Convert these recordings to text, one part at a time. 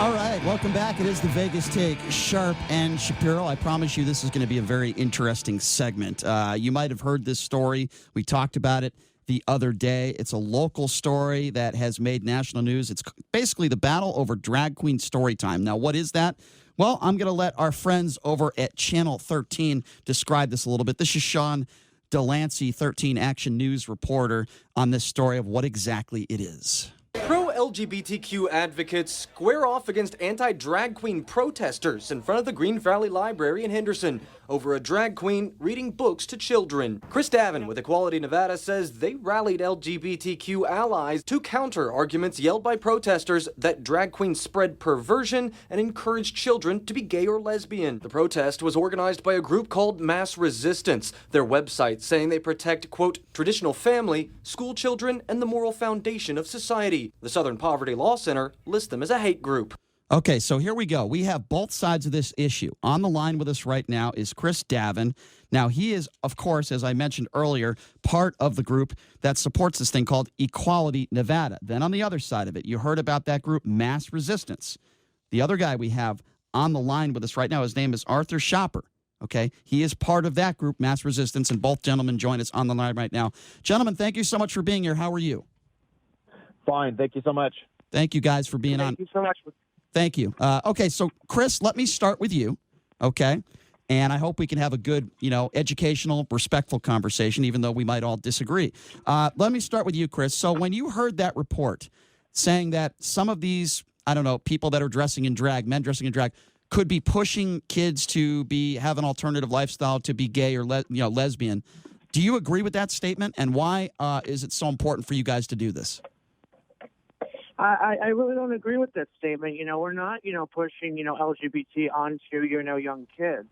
All right, welcome back. It is the Vegas Take, Sharp and Shapiro. I promise you this is going to be a very interesting segment. You might have heard this story. We talked about it the other day. It's a local story that has made national news. It's basically the battle over drag queen story time. Now, what is that? Well, I'm going to let our friends over at Channel 13 describe this a little bit. This is Sean Delancey, 13 Action News reporter, on this story of what exactly it is. Pro-LGBTQ advocates square off against anti-drag queen protesters in front of the Green Valley Library in Henderson over a drag queen reading books to children. Chris Davin with Equality Nevada says they rallied LGBTQ allies to counter arguments yelled by protesters that drag queens spread perversion and encourage children to be gay or lesbian. The protest was organized by a group called Mass Resistance, their website saying they protect, quote, traditional family, school children, and the moral foundation of society. The Southern Poverty Law Center lists them as a hate group. Okay, so here we go. We have both sides of this issue. On the line with us right now is Chris Davin. Now, he is, of course, as I mentioned earlier, part of the group that supports this thing called Equality Nevada. Then on the other side of it, you heard about that group, Mass Resistance. The other guy we have on the line with us right now, his name is Arthur Schaper. Okay, he is part of that group, Mass Resistance, and both gentlemen join us on the line right now. Gentlemen, thank you so much for being here. How are you? Fine. Thank you so much. Thank you guys for being on. Thank you so much. Thank you. Okay, so Chris, let me start with you, okay? And I hope we can have a good, educational, respectful conversation, even though we might all disagree. Let me start with you, Chris. So when you heard that report saying that some of these, people that are dressing in drag, men dressing in drag, could be pushing kids to have an alternative lifestyle, to be gay or lesbian, do you agree with that statement? And why is it so important for you guys to do this? I really don't agree with that statement. We're not, pushing, LGBT onto, young kids.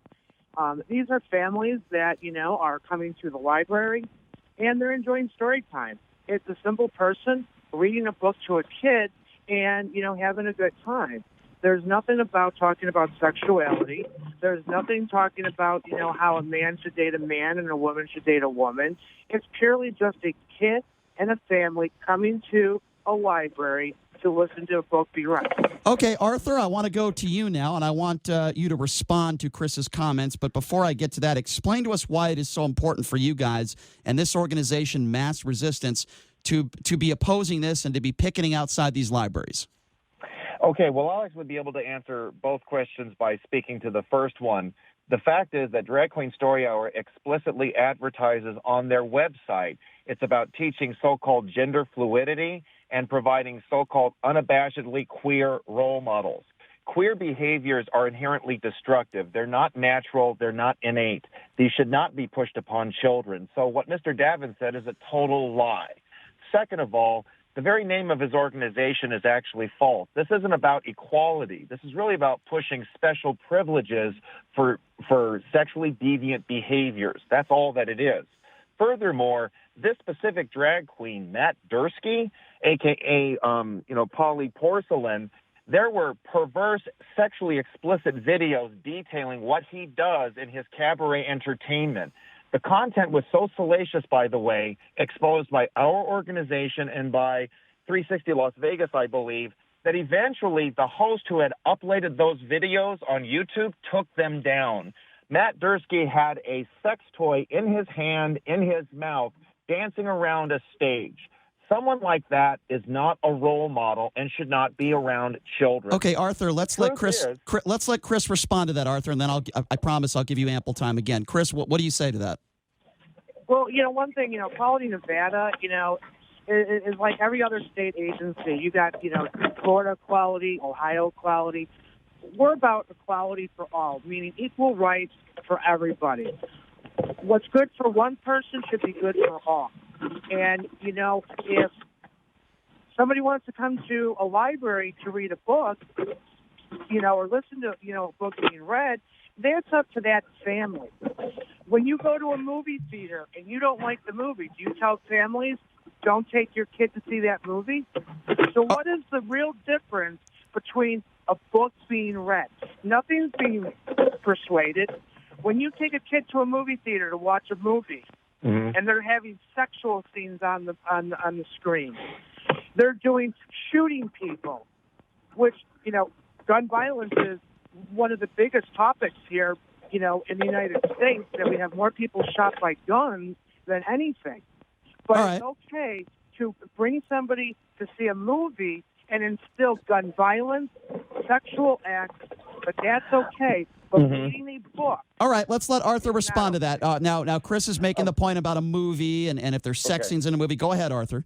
These are families that, are coming to the library and they're enjoying story time. It's a simple person reading a book to a kid and, having a good time. There's nothing about talking about sexuality. There's nothing talking about, how a man should date a man and a woman should date a woman. It's purely just a kid and a family coming to a library to listen to a book be read. Okay, Arthur, I want to go to you now, and I want you to respond to Chris's comments. But before I get to that, explain to us why it is so important for you guys and this organization, Mass Resistance, to be opposing this and to be picketing outside these libraries. Okay, well, Alex would be able to answer both questions by speaking to the first one. The fact is that Drag Queen Story Hour explicitly advertises on their website. It's about teaching so-called gender fluidity and providing so-called unabashedly queer role models. Queer behaviors are inherently destructive. They're not natural. They're not innate. These should not be pushed upon children. So what Mr. Davin said is a total lie. Second of all, the very name of his organization is actually false. This isn't about equality. This is really about pushing special privileges for sexually deviant behaviors. That's all that it is. Furthermore, this specific drag queen, Matt Dursky, a.k.a. Polly Porcelain, there were perverse, sexually explicit videos detailing what he does in his cabaret entertainment. The content was so salacious, by the way, exposed by our organization and by 360 Las Vegas, I believe, that eventually the host who had uploaded those videos on YouTube took them down. Matt Dursky had a sex toy in his hand, in his mouth, dancing around a stage. Someone like that is not a role model and should not be around children. Okay, Arthur, let's let Chris respond to that, Arthur, and then I promise I'll give you ample time again. Chris, what do you say to that? Well, one thing, Equality Nevada, is like every other state agency. You got, Florida Equality, Ohio Equality. We're about equality for all, meaning equal rights for everybody. What's good for one person should be good for all. And, if somebody wants to come to a library to read a book, or listen to, a book being read, that's up to that family. When you go to a movie theater and you don't like the movie, do you tell families, don't take your kid to see that movie? So what is the real difference between a book being read? Nothing's being persuaded. When you take a kid to a movie theater to watch a movie, and they're having sexual scenes on the screen, they're shooting people, which gun violence is one of the biggest topics here, in the United States, that we have more people shot by guns than anything. But All right. It's okay to bring somebody to see a movie and instill gun violence, sexual acts, but that's okay. But reading a book. All right, let's let Arthur respond to that. Now, Chris is making the point about a movie and if there's sex scenes in a movie. Go ahead, Arthur.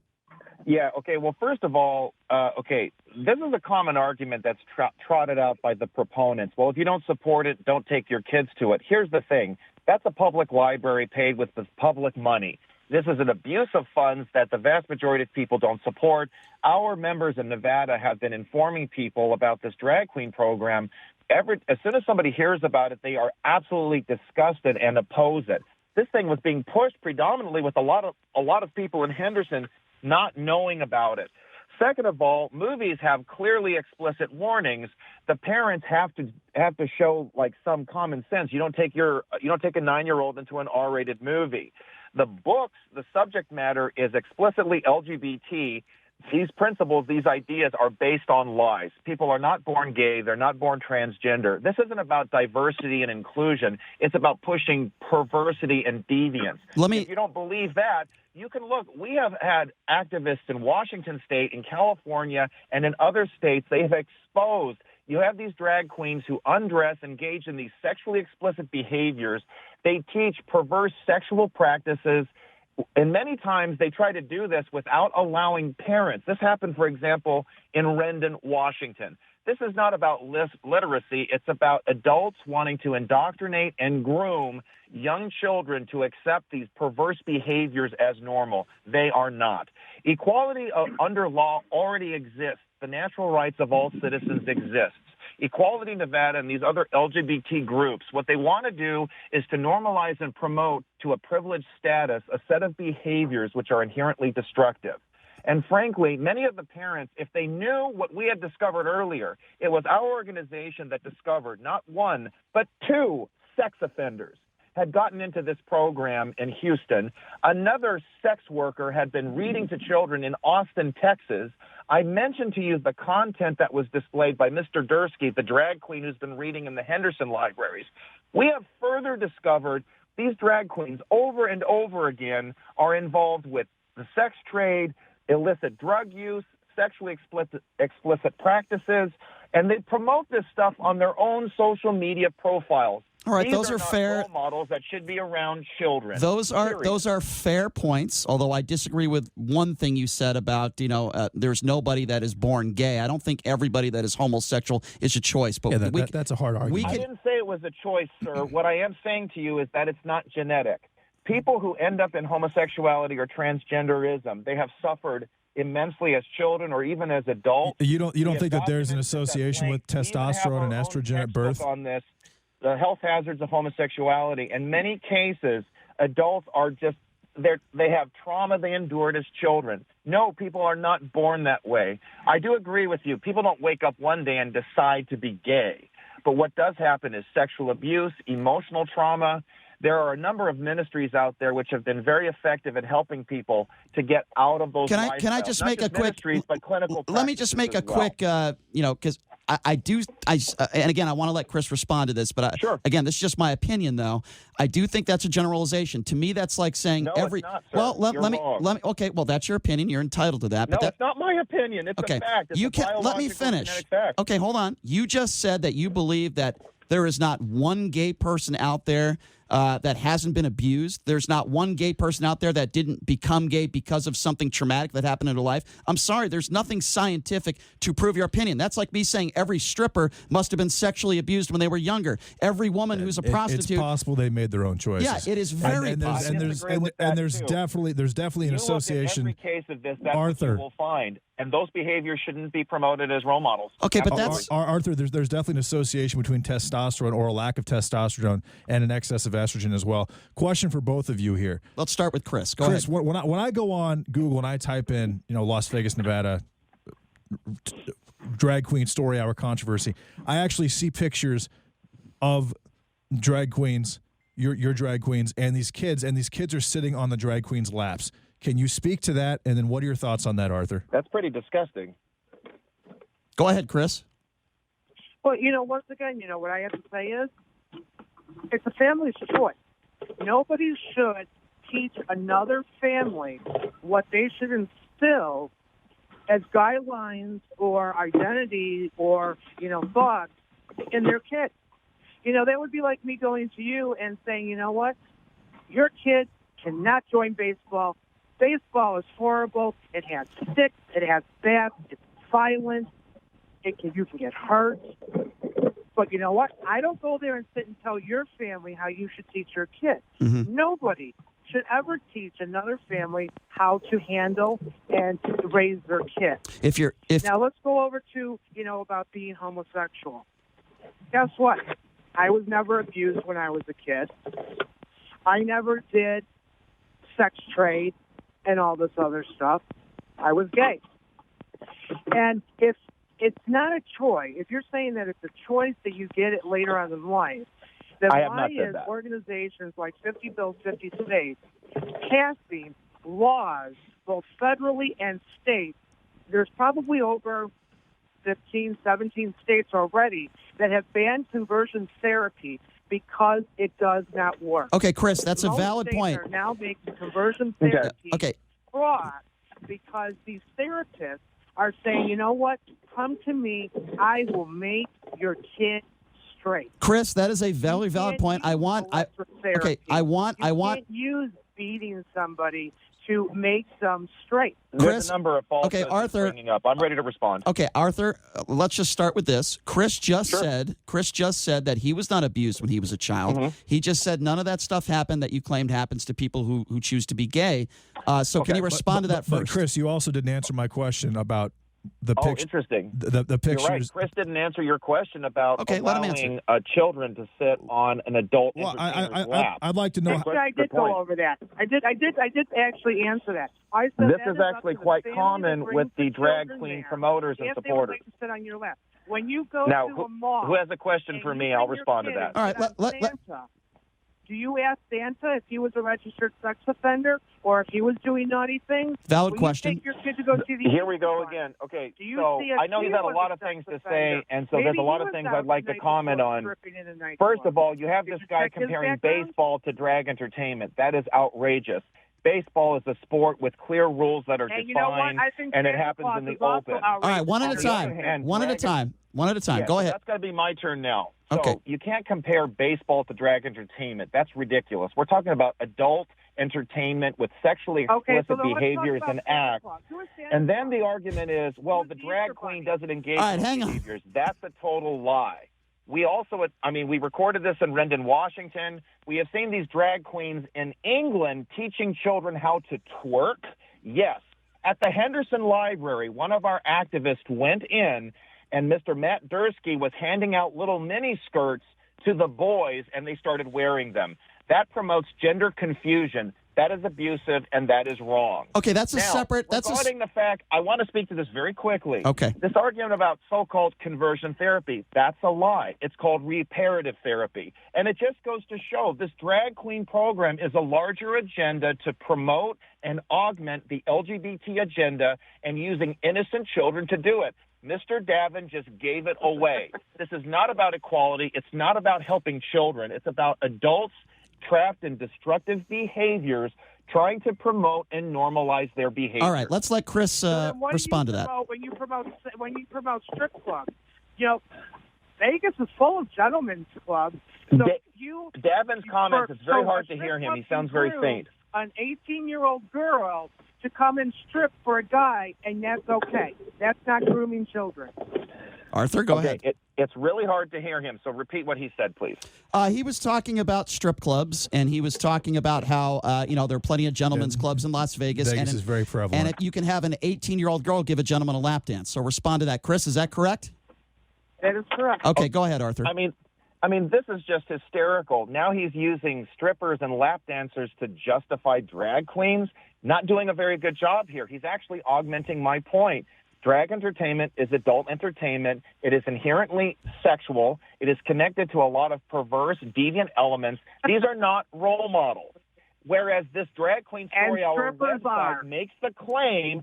Yeah, okay. Well, first of all, this is a common argument that's trotted out by the proponents. Well, if you don't support it, don't take your kids to it. Here's the thing. That's a public library paid with the public money. This is an abuse of funds that the vast majority of people don't support. Our members in Nevada have been informing people about this drag queen program. As soon as somebody hears about it, they are absolutely disgusted and oppose it. This thing was being pushed predominantly with a lot of people in Henderson not knowing about it. Second of all, movies have clearly explicit warnings. The parents have to show like some common sense. You don't take a 9-year-old into an R-rated movie. The books, the subject matter is explicitly LGBT. These principles, these ideas are based on lies. People are not born gay. They're not born transgender. This isn't about diversity and inclusion. It's about pushing perversity and deviance. If you don't believe that, you can look. We have had activists in Washington State, in California, and in other states. They have exposed. You have these drag queens who undress, engage in these sexually explicit behaviors. They teach perverse sexual practices. And many times they try to do this without allowing parents. This happened, for example, in Rendon, Washington. This is not about literacy. It's about adults wanting to indoctrinate and groom young children to accept these perverse behaviors as normal. They are not. Equality under law already exists. The natural rights of all citizens exist. Equality Nevada and these other LGBT groups, what they want to do is to normalize and promote to a privileged status a set of behaviors which are inherently destructive. And frankly, many of the parents, if they knew what we had discovered earlier, it was our organization that discovered not one, but 2 sex offenders had gotten into this program in Houston. Another sex worker had been reading to children in Austin, Texas. I mentioned to you the content that was displayed by Mr. Dursky, the drag queen who's been reading in the Henderson libraries. We have further discovered these drag queens over and over again are involved with the sex trade, illicit drug use, sexually explicit practices, and they promote this stuff on their own social media profiles. All right, These those are not fair role models that should be around children. Those are fair points. Although I disagree with one thing you said about there's nobody that is born gay. I don't think everybody that is homosexual is a choice. But that's a hard argument. I didn't say it was a choice, sir. What I am saying to you is that it's not genetic. People who end up in homosexuality or transgenderism, they have suffered immensely as children or even as adults. You don't think that there's an association with testosterone and estrogen at birth? On this, the health hazards of homosexuality. In many cases, adults are they have trauma they endured as children. No, people are not born that way. I do agree with you. People don't wake up one day and decide to be gay. But what does happen is sexual abuse, emotional trauma. There are a number of ministries out there which have been very effective at helping people to get out of those lifestyles. Can I just make a quick? But clinical let me just make a quick. Because I do. And again, I want to let Chris respond to this. But sure. Again, this is just my opinion, though. I do think that's a generalization. To me, that's like saying no, every. It's not, sir. Well, let me. Okay, well, that's your opinion. You're entitled to that. No, But it's not my opinion. It's a fact. It's you a can let me biological finish. genetic fact. Okay, hold on. You just said that you believe that there is not one gay person out there that hasn't been abused. There's not one gay person out there that didn't become gay because of something traumatic that happened in their life. I'm sorry, there's nothing scientific to prove your opinion. That's like me saying every stripper must have been sexually abused when they were younger. Every woman who's a prostitute. It's possible they made their own choices. Yeah, it is very possible. And there's definitely an association. Look at every case of this, that's Arthur, what you will find. And those behaviors shouldn't be promoted as role models. Okay, but that's Arthur. There's definitely an association between testosterone or a lack of testosterone and an excess of estrogen as well. Question for both of you here. Let's start with Chris. Go Chris, ahead. when I go on Google and I type in Las Vegas, Nevada, drag queen story hour controversy, I actually see pictures of drag queens, your drag queens, and these kids are sitting on the drag queens' laps. Can you speak to that? And then what are your thoughts on that, Arthur? That's pretty disgusting. Go ahead, Chris. Well, once again, what I have to say is it's a family's choice. Nobody should teach another family what they should instill as guidelines or identity or, thoughts in their kids. That would be like me going to you and saying, you know what? Your kid cannot join baseball. Baseball is horrible. It has sticks. It has bats. It's violent. You can get hurt. But you know what? I don't go there and sit and tell your family how you should teach your kids. Mm-hmm. Nobody should ever teach another family how to handle and raise their kids. Now let's go over to, about being homosexual. Guess what? I was never abused when I was a kid. I never did sex trade and all this other stuff. I was gay. And if it's not a choice, if you're saying that it's a choice that you get it later on in life, then why is organizations like 50 Bills, 50 States passing laws, both federally and state? There's probably over 15, 17 states already that have banned conversion therapy because it does not work. Okay, Chris, that's a valid States point. are now making conversion therapy fraud because these therapists are saying, you know what, come to me, I will make your kid straight. Chris, that is a very valid point. I want can't use beating somebody to make them straight. Chris, there's a number of false Arthur, bringing up. I'm ready to respond. Okay, Arthur, let's just start with this. Chris just said that he was not abused when he was a child. Mm-hmm. He just said none of that stuff happened that you claimed happens to people who choose to be gay. Can you respond to that first? But Chris, you also didn't answer my question about the picture. Interesting. The pictures. You're right. Chris didn't answer your question about let him allowing children to sit on an adult Well, entertainer's lap. I'd like to know. Actually, I did go over that. I did actually answer that. I said This that is up actually to the quite family common that brings with the the drag children queen there. promoters and If they would supporters. like to sit on your lap. When you go Now, to a mall, who has a question for and me? you I'll bring your respond to kid that. All right, and sit on Santa, do you ask Santa if he was a registered sex offender or if he was doing naughty things? Valid Will question. You take your kid to go see the Here we go Easter again. Okay, Do you so see if I know he he's had a was lot a of sex things to offender? say, and so Maybe there's a lot he of was things out I'd like the to night comment before on. stripping in a nightclub. First of all, you have Did this you guy check his comparing background? baseball to drag entertainment. That is outrageous. Baseball is a sport with clear rules that are And you know what? defined, I think and it Santa happens Claus in the is also open. All right, one at a On the other time. hand, One at a time. One at a time. Yeah, Go so ahead. That's got to be my turn now. So Okay. you can't compare baseball to drag entertainment. That's ridiculous. We're talking about adult entertainment with sexually explicit so then let's talk behaviors about and Santa acts. Claus. Who is Santa And then Claus? the argument is, well, Who's the the drag Easter queen Bunny? doesn't engage All right, in those hang on. behaviors. That's a total lie. We also, we recorded this in Rendon, Washington. We have seen these drag queens in England teaching children how to twerk. Yes. At the Henderson Library, one of our activists went in, and Mr. Matt Dursky was handing out little mini skirts to the boys, and they started wearing them. That promotes gender confusion. That is abusive, and that is wrong. Okay, that's a Now, separate. regarding the fact, I want to speak to this very quickly. Okay. This argument about so-called conversion therapy, that's a lie. It's called reparative therapy. And it just goes to show this drag queen program is a larger agenda to promote and augment the LGBT agenda and using innocent children to do it. Mr. Davin just gave it away. This is not about equality. It's not about helping children. It's about adults trapped in destructive behaviors trying to promote and normalize their behavior. All right, let's let Chris respond to that. When you promote strip clubs, Vegas is full of gentlemen's clubs. So Davin's comments, it's very hard to hear him. He sounds very faint. An 18-year-old girl to come and strip for a guy, and that's okay. That's not grooming children. Arthur, go ahead. It's really hard to hear him, so repeat what he said, please. He was talking about strip clubs, and he was talking about how there are plenty of gentlemen's clubs in Las Vegas. Vegas is very prevalent. And you can have an 18-year-old girl give a gentleman a lap dance. So respond to that. Chris, is that correct? That is correct. Okay, go ahead, Arthur. I mean, this is just hysterical. Now he's using strippers and lap dancers to justify drag queens. Not doing a very good job here. He's actually augmenting my point. Drag entertainment is adult entertainment. It is inherently sexual. It is connected to a lot of perverse, deviant elements. These are not role models. Whereas this drag queen story hour website makes the claim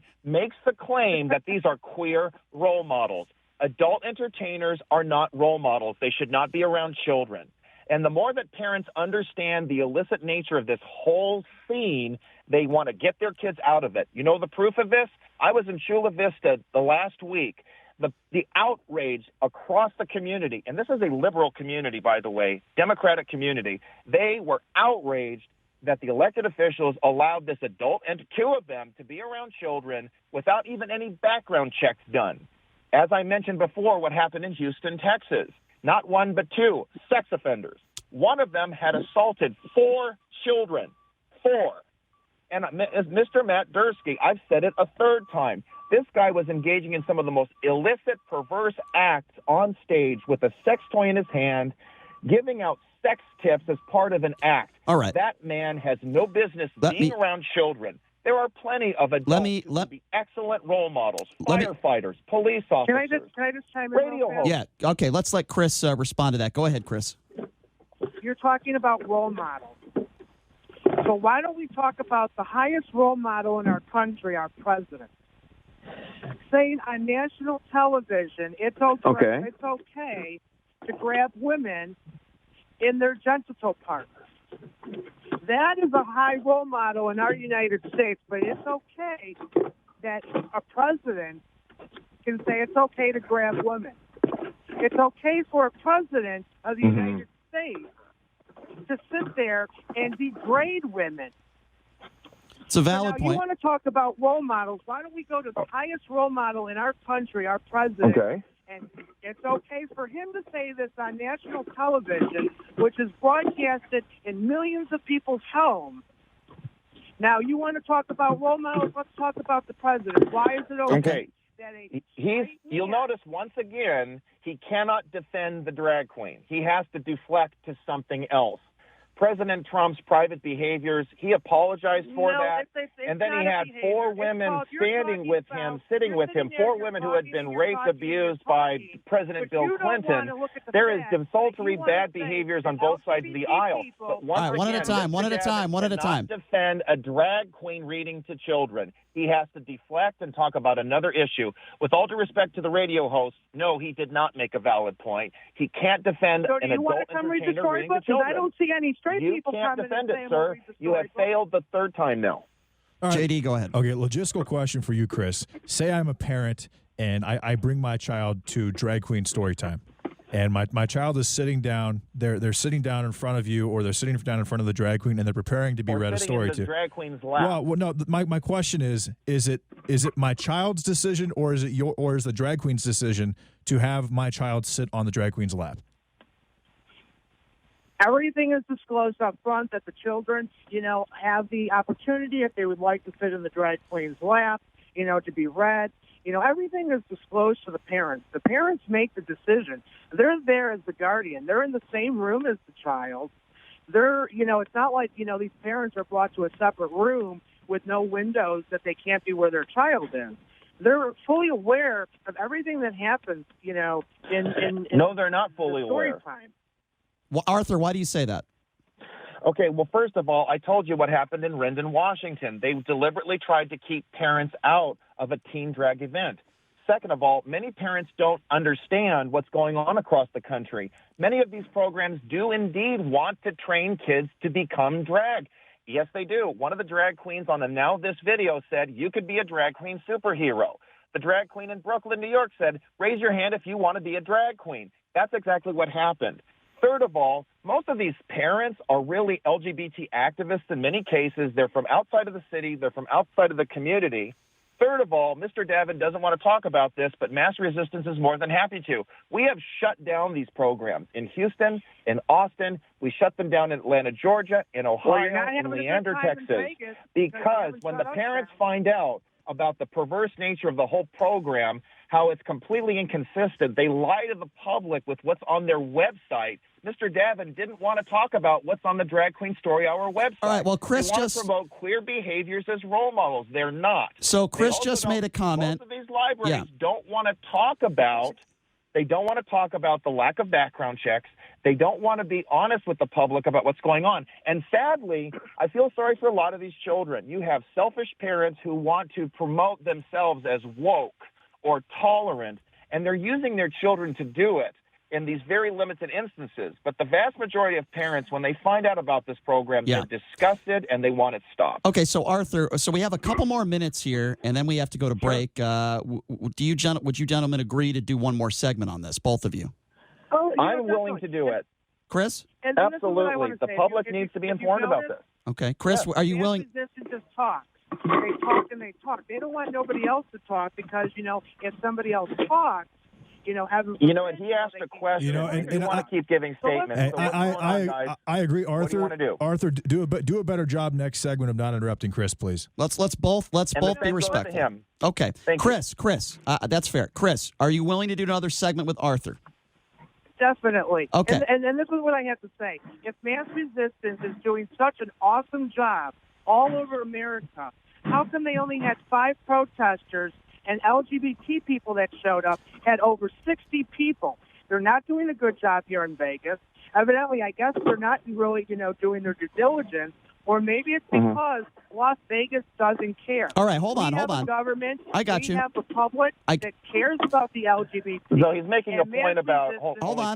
that these are queer role models. adult entertainers are not role models. They should not be around children. And the more that parents understand the illicit nature of this whole scene, they want to get their kids out of it. You know the proof of this? I was in Chula Vista the last week. The outrage across the community, and this is a liberal community, by the way, Democratic community, they were outraged that the elected officials allowed this adult, and two of them, to be around children without even any background checks done. As I mentioned before, what happened in Houston, Texas, not one but two sex offenders. One of them had assaulted 4 children. 4. And as Mr. Matt Dursky, I've said it a third time, this guy was engaging in some of the most illicit, perverse acts on stage with a sex toy in his hand, giving out sex tips as part of an act. All right. That man has no business being around children. There are plenty of adults who would be excellent role models, firefighters, police officers. Can I just chime in? Radio hosts. Yeah, okay, let's let Chris respond to that. Go ahead, Chris. You're talking about role models. So why don't we talk about the highest role model in our country, our president? Saying on national television, it's okay to grab women in their genital parts. That is a high role model in our United States, but it's okay that a president can say it's okay to grab women. It's okay for a president of the United States to sit there and degrade women. It's a valid point. point. You want to talk about role models? Why don't we go to the highest role model in our country, our president? Okay. And it's okay for him to say this on national television, which is broadcasted in millions of people's homes. Now, you want to talk about role models? Let's talk about the president. Why is it okay? You'll notice once again, he cannot defend the drag queen. He has to deflect to something else. President Trump's private behaviors, he apologized for that. And then he had 4 women standing with him, sitting with him, 4 women who had been rape abused by President Bill Clinton. There is desultory bad behaviors on both sides of the aisle. But All right, one at a time. Defend a drag queen reading to children. He has to deflect and talk about another issue. With all due respect to the radio host, no, he did not make a valid point. He can't defend an adult entertainer reading to children. I don't see any straight people coming. You can't defend it, sir. You have failed the third time now. All right. JD, go ahead. Okay, logistical question for you, Chris. Say I'm a parent and I bring my child to drag queen story time. And my child is sitting down. They're sitting down in front of you, or they're sitting down in front of the drag queen, and they're preparing to be read a story to. Drag queen's lap. Well, no. My question is it my child's decision, or is the drag queen's decision to have my child sit on the drag queen's lap? Everything is disclosed up front that the children, have the opportunity if they would like to sit in the drag queen's lap, to be read. Everything is disclosed to the parents. The parents make the decision. They're there as the guardian. They're in the same room as the child. It's not like, these parents are brought to a separate room with no windows that they can't be where their child is. They're fully aware of everything that happens, No, they're not fully aware. Time. Well, Arthur, why do you say that? Okay, well, first of all, I told you what happened in Rendon, Washington. They deliberately tried to keep parents out of a teen drag event. Second of all, many parents don't understand what's going on across the country. Many of these programs do indeed want to train kids to become drag. Yes, they do. One of the drag queens on the Now This video said, you could be a drag queen superhero. The drag queen in Brooklyn, New York said, raise your hand if you want to be a drag queen. That's exactly what happened. Third of all, most of these parents are really LGBT activists in many cases. They're from outside of the city. They're from outside of the community. Third of all, Mr. Davin doesn't want to talk about this, but Mass Resistance is more than happy to. We have shut down these programs in Houston, in Austin. We shut them down in Atlanta, Georgia, in Ohio, in Leander, Texas. Because when the parents find out about the perverse nature of the whole program, how it's completely inconsistent, they lie to the public with what's on their website. Mr. Davin didn't want to talk about what's on the Drag Queen Story Hour website. All right, well, Chris just to promote queer behaviors as role models. They're not. So Chris just made a comment. Most of these libraries don't want to talk about. They don't want to talk about the lack of background checks. They don't want to be honest with the public about what's going on. And sadly, I feel sorry for a lot of these children. You have selfish parents who want to promote themselves as woke or tolerant, and they're using their children to do it in these very limited instances. But the vast majority of parents, when they find out about this program, they're disgusted and they want it stopped. Okay, so Arthur, so we have a couple more minutes here, and then we have to go to break. Would you gentlemen agree to do one more segment on this, both of you? Oh, I'm willing to do it. Chris? And this is what I Absolutely. want to The say. public needs to be informed about this. Okay, Chris, are you willing? Resistance just talks. They talk and they talk. They don't want nobody else to talk because, if somebody else talks, having... And he asked a question. And we want to keep giving statements. Hey, So what's going on, guys? I agree, Arthur. What do you want to do? Arthur, do a better job next segment of not interrupting Chris, please. Let's both be respectful. Him. Okay, Thank Chris, that's fair. Chris, are you willing to do another segment with Arthur? Definitely. Okay. And this is what I have to say. If mass resistance is doing such an awesome job all over America, how come they only had 5 protesters and LGBT people that showed up had over 60 people? They're not doing a good job here in Vegas. Evidently, I guess they're not really, doing their due diligence. Or maybe it's because Las Vegas doesn't care. All right, hold on. We have a government. I got you. We have a public that cares about the LGBT. So he's making a point about Hold on.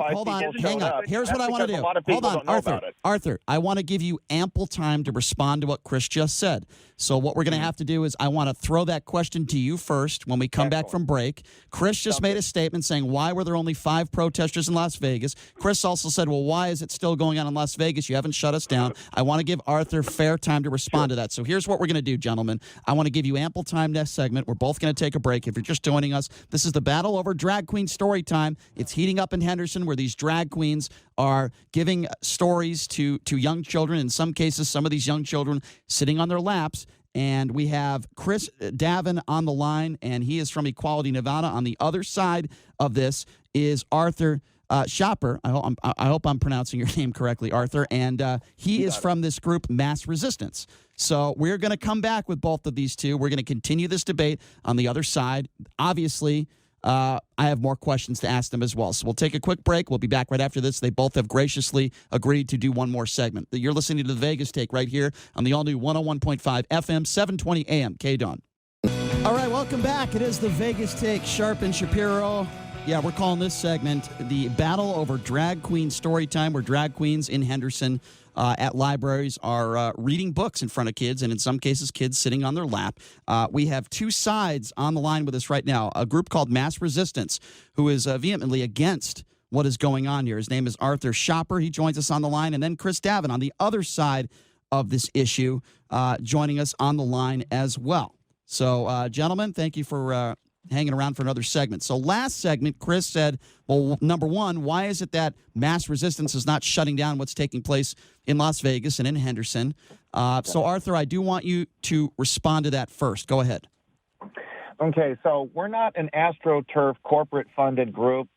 Hang on. Here's That's what I want to because do. a lot of people Hold on, don't know Arthur. about it. Arthur, I want to give you ample time to respond to what Chris just said. So what we're going to have to do is I want to throw that question to you first when we come back from break. Chris just made a statement saying, why were there only 5 protesters in Las Vegas? Chris also said, well, why is it still going on in Las Vegas? You haven't shut us down. I want to give Arthur fair time to respond to that. So here's what we're going to do, gentlemen. I want to give you ample time next segment. We're both going to take a break. If you're just joining us, this is the battle over drag queen story time. It's heating up in Henderson where these drag queens are giving stories to young children. In some cases, some of these young children sitting on their laps. And we have Chris Davin on the line, and he is from Equality Nevada. On the other side of this is Arthur Schaper. I hope I'm pronouncing your name correctly, Arthur. And he is from this group, Mass Resistance. So we're going to come back with both of these two. We're going to continue this debate on the other side. Obviously, I have more questions to ask them as well. So we'll take a quick break. We'll be back right after this. They both have graciously agreed to do one more segment. You're listening to the Vegas Take right here on the all-new 101.5 FM, 720 AM, K-Dawn. All right, welcome back. It is the Vegas Take, Sharp and Shapiro. Yeah, we're calling this segment the battle over drag queen story time, where drag queens in Henderson at libraries are reading books in front of kids, and in some cases, kids sitting on their lap. We have two sides on the line with us right now. A group called Mass Resistance, who is vehemently against what is going on here. His name is Arthur Schaper. He joins us on the line, and then Chris Davin on the other side of this issue, joining us on the line as well. So, gentlemen, thank you for hanging around for another segment. So last segment, Chris said, well, number one, why is it that Mass Resistance is not shutting down what's taking place in Las Vegas and in Henderson? So, Arthur, I do want you to respond to that first. Go ahead. Okay, so we're not an AstroTurf corporate-funded group.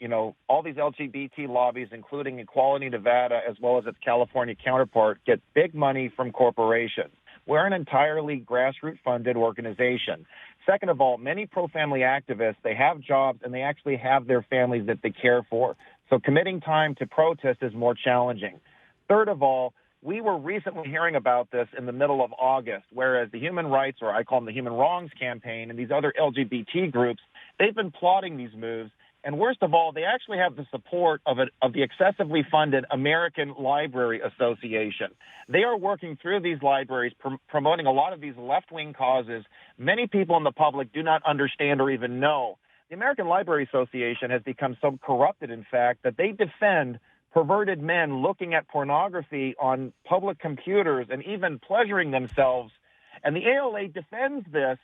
All these LGBT lobbies, including Equality Nevada, as well as its California counterpart, get big money from corporations. We're an entirely grassroots-funded organization. Second of all, many pro-family activists, they have jobs and they actually have their families that they care for. So committing time to protest is more challenging. Third of all, we were recently hearing about this in the middle of August, whereas the Human Rights, or I call them the Human Wrongs Campaign, and these other LGBT groups, they've been plotting these moves. And worst of all, they actually have the support of the excessively funded American Library Association. They are working through these libraries, promoting a lot of these left-wing causes many people in the public do not understand or even know. The American Library Association has become so corrupted, in fact, that they defend perverted men looking at pornography on public computers and even pleasuring themselves. And the ALA defends this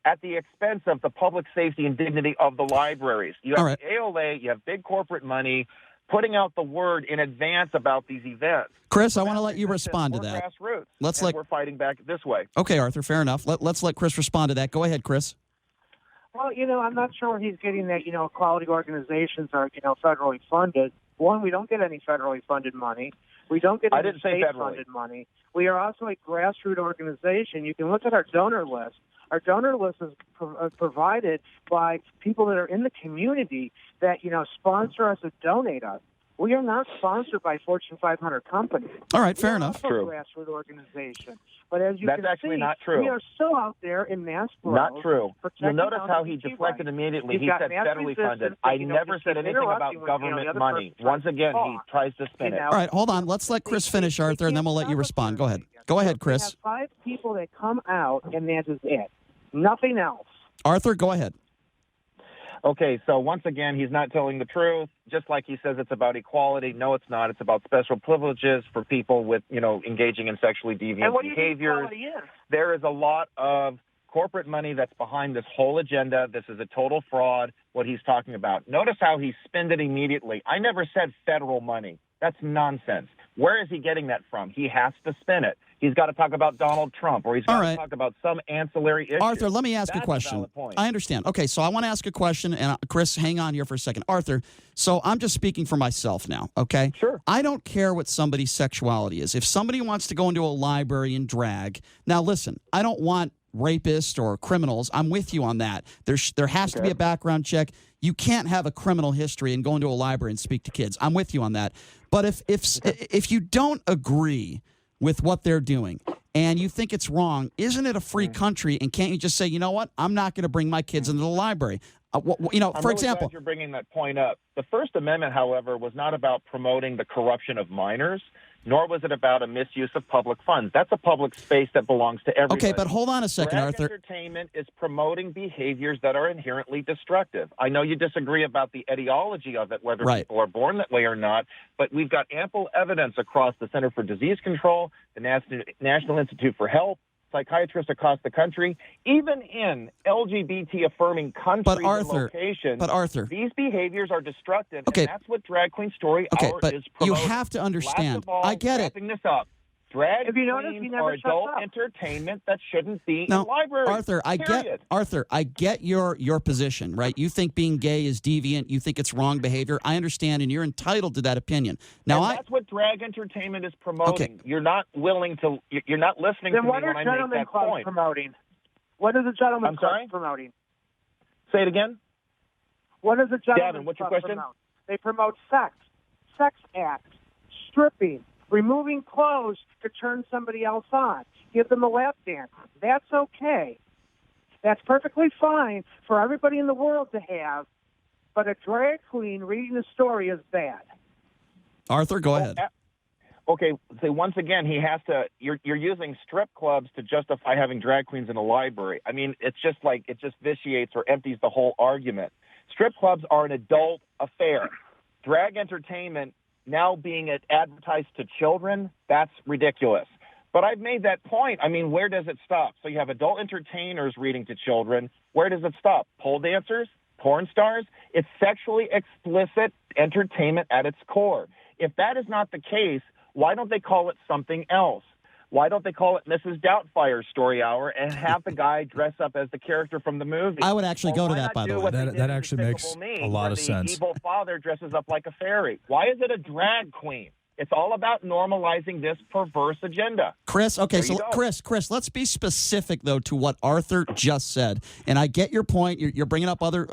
at the expense of the public safety and dignity of the libraries. You have the ALA, you have big corporate money putting out the word in advance about these events. Cris, I want to let you respond to that. Grassroots. We're fighting back this way. Okay, Arthur, fair enough. Let's let Cris respond to that. Go ahead, Cris. Well, I'm not sure where he's getting that, quality organizations are, federally funded. One, we don't get any federally funded money. We don't get any state-funded money. We are also a grassroots organization. You can look at our donor list. Our donor list is provided by people that are in the community that, sponsor us or donate us. We are not sponsored by Fortune 500 companies. All right, fair We're enough. also a True. grassroots organization. But as you That's can actually see, not true. we are still out there in mass growth. Not true. protecting You'll notice how he LGBT deflected rights. immediately. You've He got said mass federally resistance funded. that, I you know, never just said keep anything about interrupting when, you know, the government other money. person tries Once to again, he talk. tries to spin it. You know, All right, hold on. Let's let Chris finish, Arthur, and then we'll let you respond. Go ahead. Go ahead, We Chris. have 5 people that come out, and that is it. Nothing else. Arthur, go ahead. Okay, so once again, he's not telling the truth. Just like he says it's about equality. No, it's not. It's about special privileges for people with, engaging in sexually And deviant what do you think behaviors. equality is? There is a lot of corporate money that's behind this whole agenda. This is a total fraud, what he's talking about. Notice how he spinned it immediately. I never said federal money. That's nonsense. Where is he getting that from? He has to spin it. He's got to talk about Donald Trump, or he's got to talk about some ancillary issue. Arthur, let me ask a That's question. valid point. I understand. Okay, so I want to ask a question, and Chris, hang on here for a second. Arthur, so I'm just speaking for myself now, okay? Sure. I don't care what somebody's sexuality is. If somebody wants to go into a library and drag, now listen, I don't want rapists or criminals. I'm with you on that. There has to be a background check. You can't have a criminal history and go into a library and speak to kids. I'm with you on that. But if you don't agree with what they're doing and you think it's wrong, isn't it a free country? And can't you just say, you know what, I'm not going to bring my kids into the library? I'm for really example, glad you're bringing that point up. The First Amendment, however, was not about promoting the corruption of minors, nor was it about a misuse of public funds. That's a public space that belongs to everybody. okay, but hold on a second, Drag Arthur. entertainment is promoting behaviors that are inherently destructive. I know you disagree about the etiology of it, whether people are born that way or not, but we've got ample evidence across the Center for Disease Control, the National Institute for Health, psychiatrists across the country, even in LGBT-affirming countries and locations. These behaviors are destructive, and that's what Drag Queen Story Hour but is you promoting. have to understand. Last of all, I get it. wrapping this up. Drag If you notice, he queens never are shuts adult up. entertainment that shouldn't be in No, libraries. Arthur, I get your position, right? You think being gay is deviant. You think it's wrong behavior. I understand, and you're entitled to that opinion. Now, that's what drag entertainment is promoting. Okay. You're not willing to. You're not listening Then to me what are when I make gentlemen that clubs point. promoting? What is a gentleman I'm club sorry? promoting? Say it again. What is a gentleman Davin, what's your club question? promote? They promote sex acts, stripping, removing clothes to turn somebody else on, give them a lap dance. That's okay. That's perfectly fine for everybody in the world to have, but a drag queen reading a story is bad. Arthur, go ahead. Okay, so once again, he has to. You're using strip clubs to justify having drag queens in a library. I mean, it's just like it just vitiates or empties the whole argument. Strip clubs are an adult affair. Drag entertainment now being advertised to children, that's ridiculous. But I've made that point. I mean, where does it stop? So you have adult entertainers reading to children. Where does it stop? Pole dancers? Porn stars? It's sexually explicit entertainment at its core. If that is not the case, why don't they call it something else? Why don't they call it Mrs. Doubtfire's Story Hour and have the guy dress up as the character from the movie? I would actually go to that, by the way. That actually makes a lot of sense. The evil father dresses up like a fairy. Why is it a drag queen? It's all about normalizing this perverse agenda. Chris, okay, so Chris, let's be specific, though, to what Arthur just said. And I get your point. You're bringing up other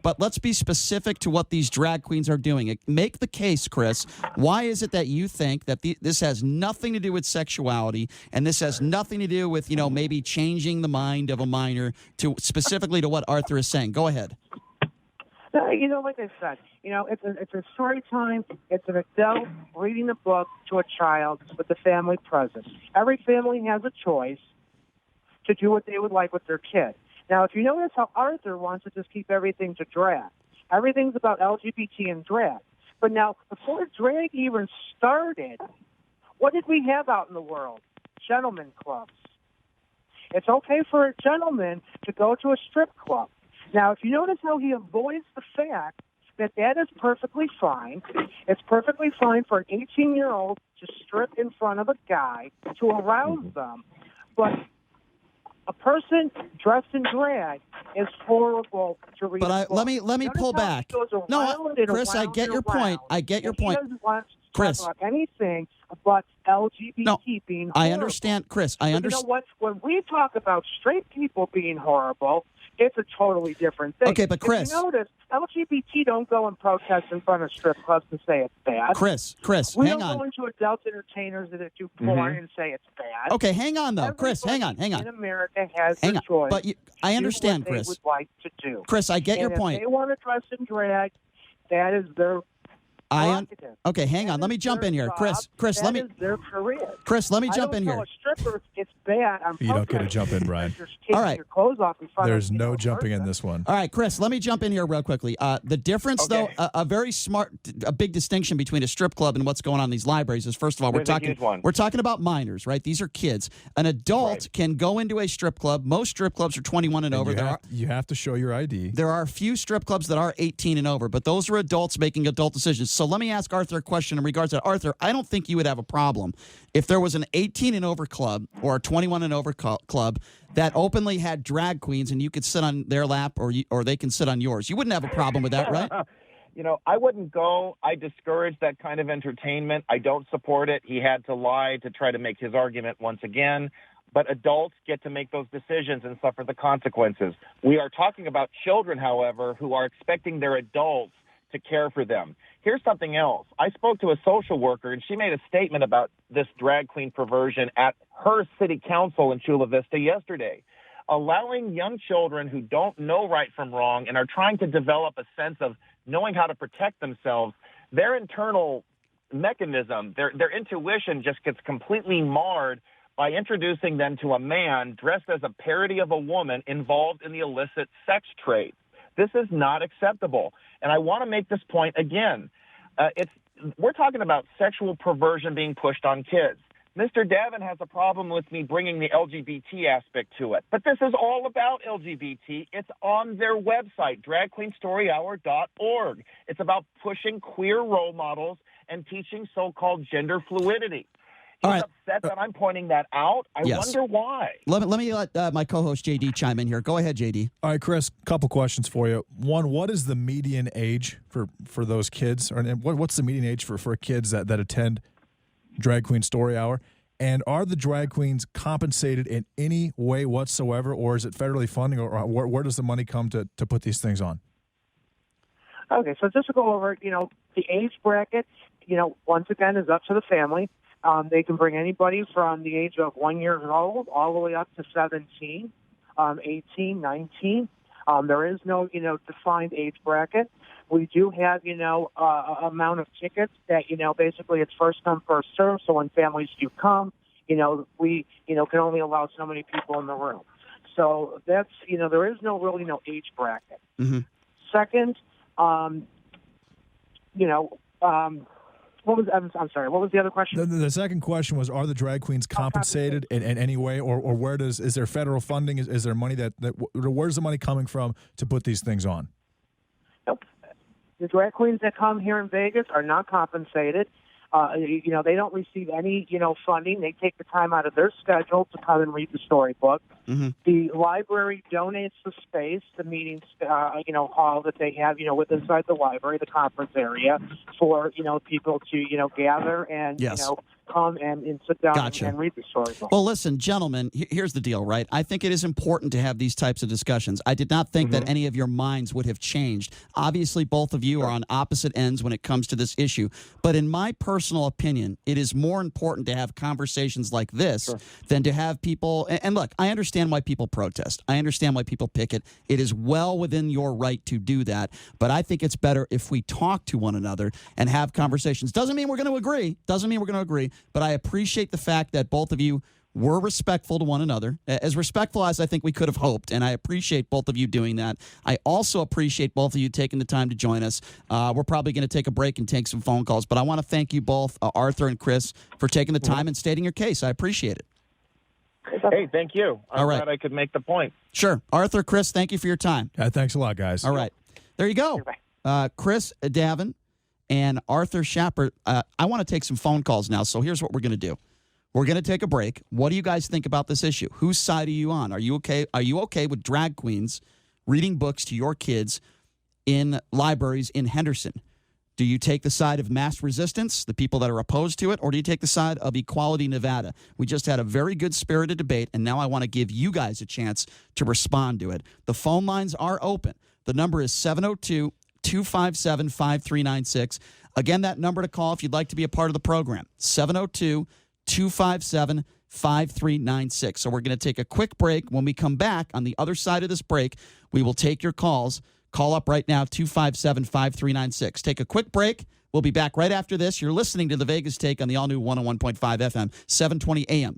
but let's be specific to what these drag queens are doing. Make the case, Chris. Why is it that you think that this has nothing to do with sexuality and this has nothing to do with, maybe changing the mind of a minor to specifically to what Arthur is saying? Go ahead. Like I said, it's a story time. It's an adult reading a book to a child with the family present. Every family has a choice to do what they would like with their kid. Now, if you notice how Arthur wants to just keep everything to drag. Everything's about LGBT and drag. But now, before drag even started, what did we have out in the world? Gentlemen clubs. It's okay for a gentleman to go to a strip club. Now, if you notice how he avoids the fact that is perfectly fine. It's perfectly fine for an 18-year-old to strip in front of a guy to arouse them. But a person dressed in drag is horrible to read. But let me pull back. No, Chris, I get your point. I get your point. He doesn't want to Chris, talk about anything but LGBT being horrible. I understand, Chris. I understand. You know what? When we talk about straight people being horrible, It's a totally different thing. Okay, but Chris, if you notice, LGBT don't go and protest in front of strip clubs and say it's bad. Chris, we hang don't on. go into adult entertainers that do porn and say it's bad. Okay, hang on though, Chris. Hang on. In America has Hang the on. choice. But I understand, to do what Chris. They would like to do. Chris, I get and your if point. They want to dress in drag. That is their prerogative. Okay, hang on. Let me jump in here, Chris. Let me. That is their career. Chris, let me jump in I here. don't know a stripper. It's bad. You don't get to jump in, Brian. All right. Your clothes off in front There's of, no jumping in this one. All right, Chris, let me jump in here real quickly. The difference, though, a very smart, a big distinction between a strip club and what's going on in these libraries is, first of all, we're talking about minors, right? These are kids. An adult can go into a strip club. Most strip clubs are 21 and over. You have to show your ID. There are a few strip clubs that are 18 and over, but those are adults making adult decisions. So let me ask Arthur a question in regards to Arthur. I don't think you would have a problem if there was an 18 and over club or a 21 and over club that openly had drag queens and you could sit on their lap or they can sit on yours. You wouldn't have a problem with that, right? I wouldn't go. I discourage that kind of entertainment. I don't support it. He had to lie to try to make his argument once again. But adults get to make those decisions and suffer the consequences. We are talking about children, however, who are expecting their adults to care for them. Here's something else. I spoke to a social worker, and she made a statement about this drag queen perversion at her city council in Chula Vista yesterday. Allowing young children who don't know right from wrong and are trying to develop a sense of knowing how to protect themselves, their internal mechanism, their intuition just gets completely marred by introducing them to a man dressed as a parody of a woman involved in the illicit sex trade. This is not acceptable. And I want to make this point again. We're talking about sexual perversion being pushed on kids. Mr. Davin has a problem with me bringing the LGBT aspect to it. But this is all about LGBT. It's on their website, dragqueenstoryhour.org. It's about pushing queer role models and teaching so-called gender fluidity. He's upset that I'm pointing that out. I wonder why. Let me let my co-host JD chime in here. Go ahead, JD. All right, Chris, a couple questions for you. One, what is the median age for those kids? Or what's the median age for kids that attend Drag Queen Story Hour? And are the drag queens compensated in any way whatsoever, or is it federally funding, or where does the money come to put these things on? Okay, so just to go over, the age bracket, once again, is up to the family. They can bring anybody from the age of 1 year old all the way up to 17, 18, 19. There is no, defined age bracket. We do have, amount of tickets that, basically it's first come, first served. So when families do come, we, can only allow so many people in the room. So that's, there is no really age bracket. Mm-hmm. Second, I'm sorry. What was the other question? The second question was: are the drag queens compensated in any way, or where is there federal funding? Is there money where's the money coming from to put these things on? Nope. The drag queens that come here in Vegas are not compensated. They don't receive any, funding. They take the time out of their schedule to come and read the storybook. Mm-hmm. The library donates the space, the meetings, hall that they have, inside the library, the conference area, for, people to, gather and, come and sit down and read the storybook. Well, listen, gentlemen, here's the deal, right? I think it is important to have these types of discussions. I did not think that any of your minds would have changed. Obviously, both of you are on opposite ends when it comes to this issue. But in my personal opinion, it is more important to have conversations like this than to have people. And look, I understand why people protest. I understand why people picket. It is well within your right to do that. But I think it's better if we talk to one another and have conversations. Doesn't mean we're going to agree. But I appreciate the fact that both of you were respectful to one another, as respectful as I think we could have hoped, and I appreciate both of you doing that. I also appreciate both of you taking the time to join us. We're probably going to take a break and take some phone calls, but I want to thank you both, Arthur and Chris, for taking the time and stating your case. I appreciate it. Hey, thank you. I'm glad I could make the point. Sure. Arthur, Chris, thank you for your time. Thanks a lot, guys. All right. There you go. Chris Davin and Arthur Schaper. I want to take some phone calls now, so here's what we're going to do. We're going to take a break. What do you guys think about this issue? Whose side are you on? Are you okay with drag queens reading books to your kids in libraries in Henderson? Do you take the side of mass resistance, the people that are opposed to it, or do you take the side of Equality Nevada? We just had a very good spirited debate, and now I want to give you guys a chance to respond to it. The phone lines are open. The number is 702-257-5396. Again, that number to call if you'd like to be a part of the program, 702-257-5396. So we're going to take a quick break. When we come back on the other side of this break, we will take your calls. Call up right now, 257-5396. Take a quick break. We'll be back right after this. You're listening to the Vegas Take on the all-new 101.5 FM, 720 AM,